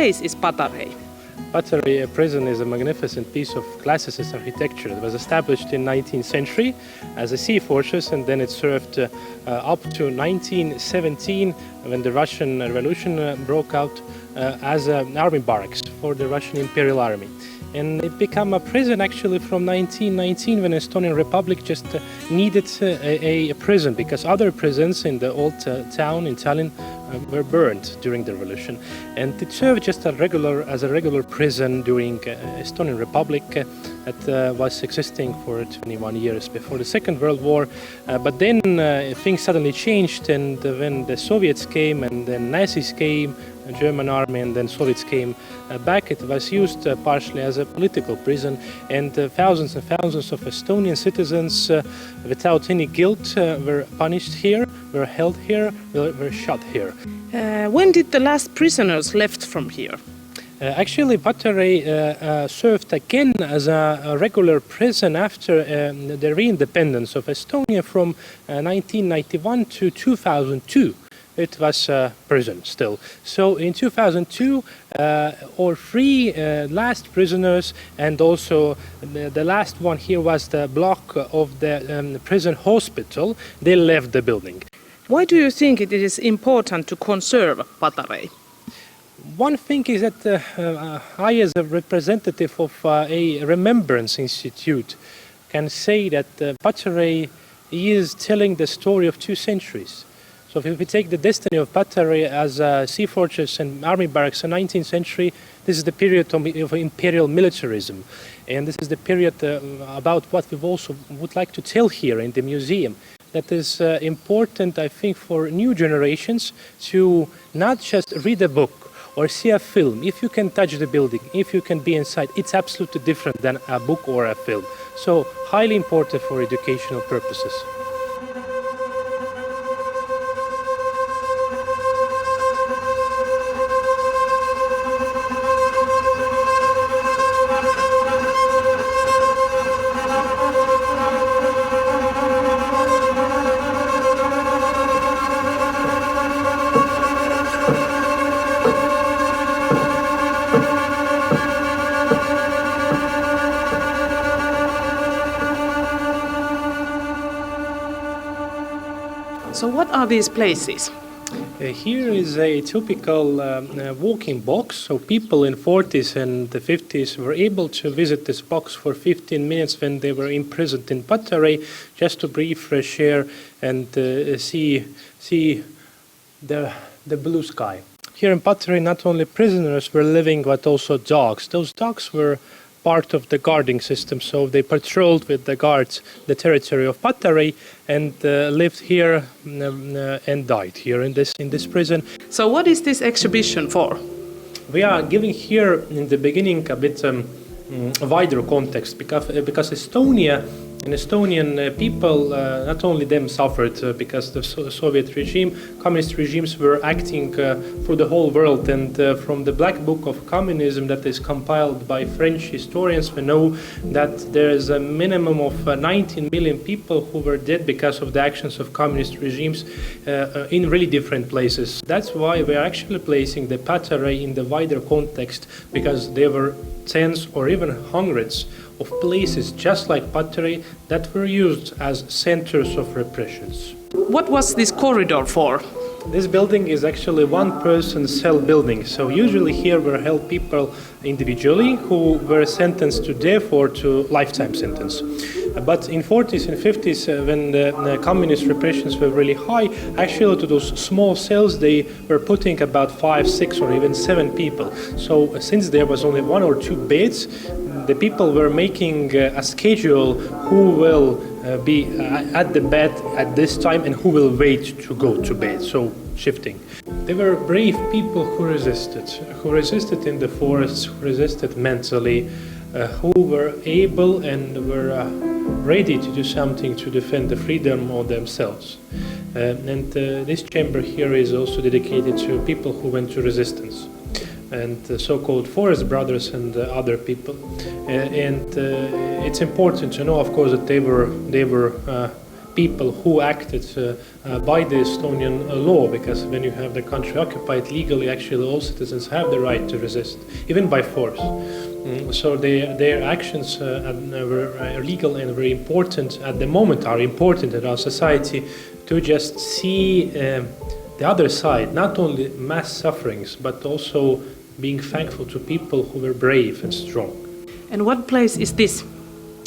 place is Patarei? Patarei prison is a magnificent piece of classicist architecture. It was established in 19th century as a sea fortress, and then it served up to 1917 when the Russian Revolution broke out as an army barracks for the Russian Imperial Army. And it became a prison actually from 1919 when Estonian Republic just needed a prison because other prisons in the old town in Tallinn were burned during the revolution. And it served just as a regular prison during Estonian Republic that was existing for 21 years before the Second World War. But then things suddenly changed, and when the Soviets came and then Nazis came, the German army and then Soviets came back, it was used partially as a political prison, and thousands of Estonian citizens without any guilt were punished here, were held here, were shot here. When did the last prisoners left from here? Actually, Patarei served again as a regular prison after the re-independence of Estonia from 1991 to 2002. It was a prison still. So in 2002, all three last prisoners, and also the last one here was the block of the prison hospital, they left the building. Why do you think it is important to conserve Patarei? One thing is that I, as a representative of a remembrance institute, can say that Patarei is telling the story of 2 centuries. So if we take the destiny of Patarei as a sea fortress and army barracks in the 19th century, this is the period of imperial militarism. And this is the period about what we also would like to tell here in the museum. That is important, I think, for new generations to not just read a book or see a film. If you can touch the building, if you can be inside, it's absolutely different than a book or a film. So highly important for educational purposes. So what are these places? Here is a typical walking box, so people in 40s and the 50s were able to visit this box for 15 minutes when they were imprisoned in Patarei, just to breathe fresh air and see the blue sky. Here in Patarei, not only prisoners were living, but also dogs. Those dogs were part of the guarding system, so they patrolled with the guards the territory of Patarei and lived here and died here in this prison. So what is this exhibition for? We are giving here in the beginning a bit wider context because Estonia and Estonian people, not only them suffered because the Soviet regime, communist regimes were acting for the whole world, and from the Black Book of Communism that is compiled by French historians, we know that there is a minimum of 19 million people who were dead because of the actions of communist regimes in really different places. That's why we are actually placing the Patarei in the wider context, because there were tens or even hundreds of places just like Patarei that were used as centers of repressions. What was this corridor for? This building is actually one-person cell building. So usually here were held people individually who were sentenced to death or to lifetime sentence. But in 40s and 50s, when the communist repressions were really high, actually to those small cells they were putting about 5, 6 or even 7 people. So since there was only 1 or 2 beds, the people were making a schedule who will be at the bed at this time and who will wait to go to bed, so shifting. They were brave people who resisted in the forests, who resisted mentally, who were able and were ready to do something to defend the freedom of themselves. And this chamber here is also dedicated to people who went to resistance, and the so-called forest brothers and other people. And it's important to know, of course, that they were people who acted by the Estonian law, because when you have the country occupied legally, actually all citizens have the right to resist, even by force. So their actions were legal and very important at the moment, are important in our society, to just see the other side, not only mass sufferings, but also being thankful to people who were brave and strong. And what place is this?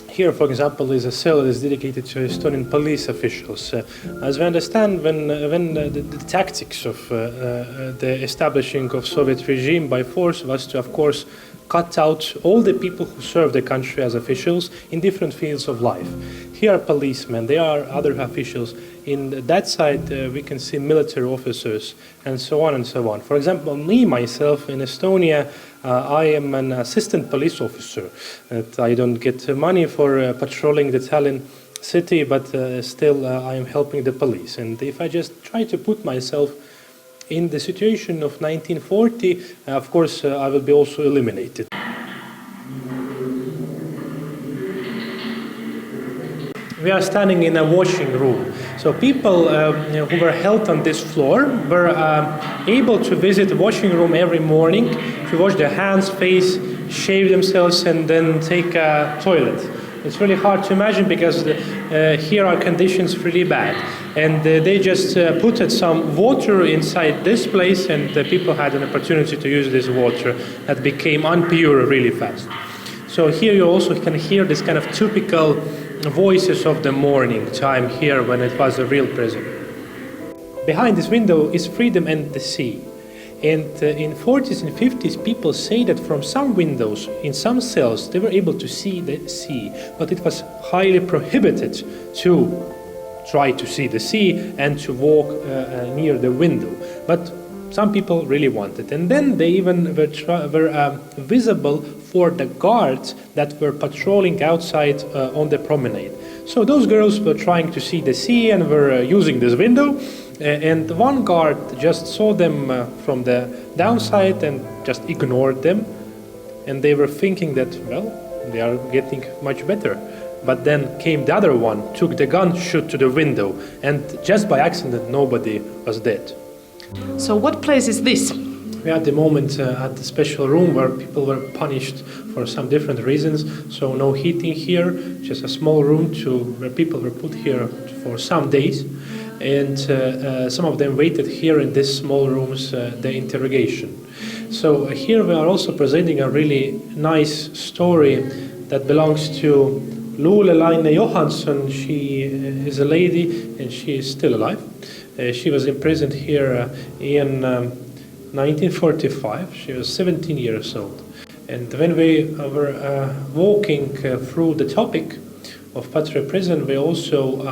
Here, for example, is a cell that is dedicated to Estonian police officials. As we understand, when the tactics of the establishing of Soviet regime by force was to, of course, cut out all the people who serve the country as officials in different fields of life. Here are policemen, there are other officials. In that side, we can see military officers and so on and so on. For example, me, myself, in Estonia, I am an assistant police officer. I don't get money for patrolling the Tallinn city, but still I am helping the police. And if I just try to put myself in the situation of 1940, of course, I will be also eliminated. We are standing in a washing room. So people who were held on this floor were able to visit the washing room every morning to wash their hands, face, shave themselves, and then take a toilet. It's really hard to imagine because here are conditions really bad. And they just put some water inside this place, and the people had an opportunity to use this water that became impure really fast. So here you also can hear this kind of typical voices of the morning time here when it was a real prison. Behind this window is freedom and the sea. And in 40s and 50s, people say that from some windows in some cells they were able to see the sea, but it was highly prohibited to try to see the sea and to walk near the window. But some people really wanted. And then they even were visible for the guards that were patrolling outside on the promenade. So those girls were trying to see the sea and were using this window. And one guard just saw them from the downside and just ignored them. And they were thinking that, well, they are getting much better. But then came the other one, took the gun, shoot to the window. And just by accident, nobody was dead. So what place is this? We are at the moment at the special room where people were punished for some different reasons. So no heating here, just a small room where people were put here for some days. And some of them waited here in this small rooms, the interrogation. So here we are also presenting a really nice story that belongs to Luule-Laine Johansson. She is a lady and she is still alive. She was imprisoned here in 1945. She was 17 years old. And when we were walking through the topic of Patarei prison, we also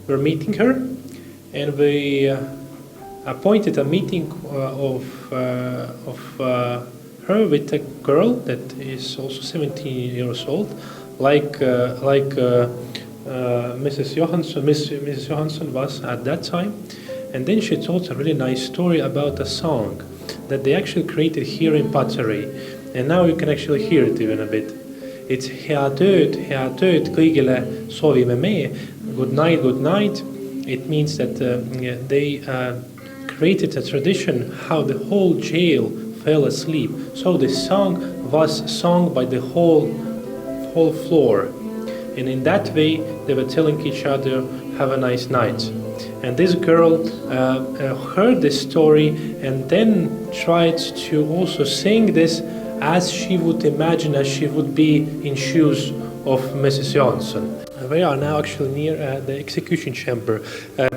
were meeting her. And we appointed a meeting of her with a girl that is also 17 years old, like Mrs. Johansson was at that time. And then she told a really nice story about a song that they actually created here in Patarei. And now you can actually hear it even a bit. It's hea tööd kõigile soovime me, good night, good night. It means that they created a tradition how the whole jail fell asleep. So the song was sung by the whole floor. And in that way, they were telling each other, have a nice night. And this girl heard this story and then tried to also sing this as she would imagine, as she would be in shoes of Mrs. Johansson. We are now actually near the execution chamber.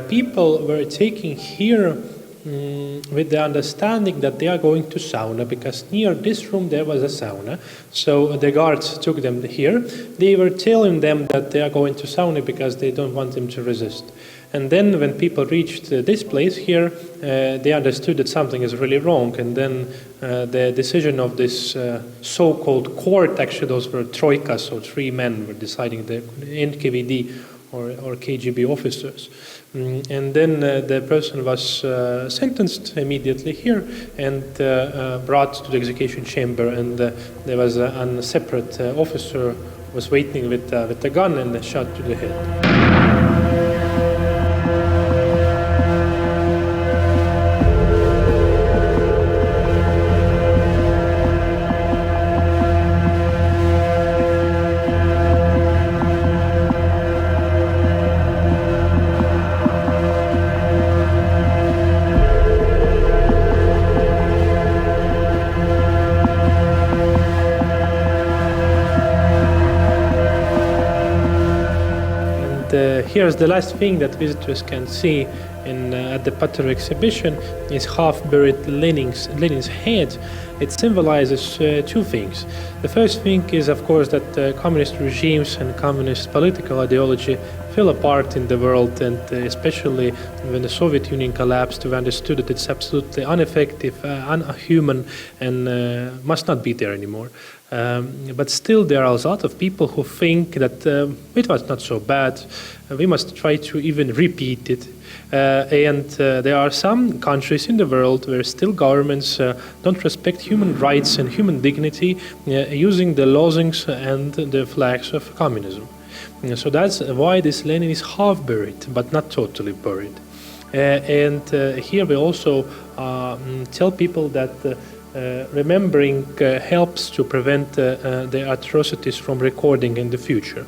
People were taking here with the understanding that they are going to sauna, because near this room there was a sauna. So the guards took them here. They were telling them that they are going to sauna because they don't want them to resist. And then when people reached this place here, they understood that something is really wrong. And then the decision of this so-called court, actually those were troikas, so three men were deciding, the NKVD or KGB officers. And then the person was sentenced immediately here and brought to the execution chamber. And there was a separate officer was waiting with a gun and a shot to the head. here's the last thing that visitors can see at the Patarei exhibition is Halfburied Lenin's head. It symbolizes two things. The first thing is, of course, that communist regimes and communist political ideology fell apart in the world, and especially when the Soviet Union collapsed, we understood that it's absolutely ineffective, unhuman, and must not be there anymore. But still, there are a lot of people who think that it was not so bad. We must try to even repeat it. And there are some countries in the world where still governments don't respect human rights and human dignity using the lozenges and the flags of communism. So that's why this Lenin is half buried, but not totally buried. And here we also tell people that remembering helps to prevent the atrocities from recording in the future.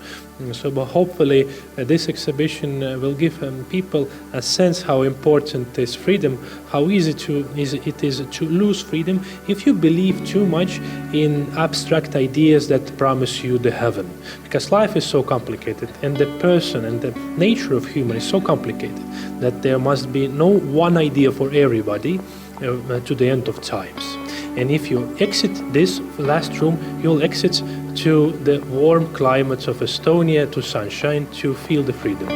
So hopefully this exhibition will give people a sense how important is freedom, how easy it is to lose freedom if you believe too much in abstract ideas that promise you the heaven. Because life is so complicated, and the person and the nature of human is so complicated that there must be no one idea for everybody to the end of times. And if you exit this last room, you'll exit to the warm climates of Estonia, to sunshine, to feel the freedom.